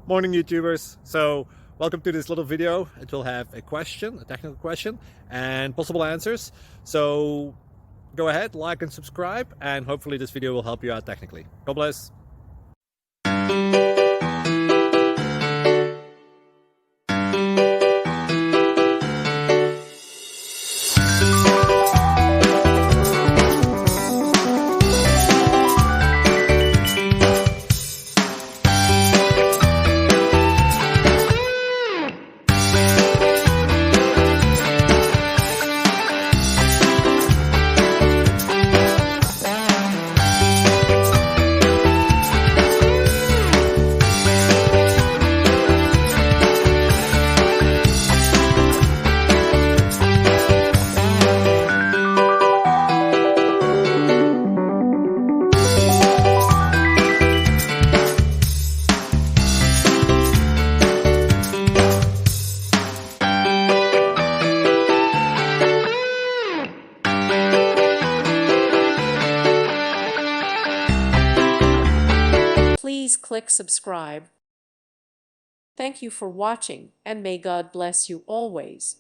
Morning YouTubers. So welcome to this little video. It will have a question, a technical question, and possible answers. So go ahead, like and subscribe, and hopefully this video will help you out technically. God bless. Please click subscribe. Thank you for watching, and may God bless you always.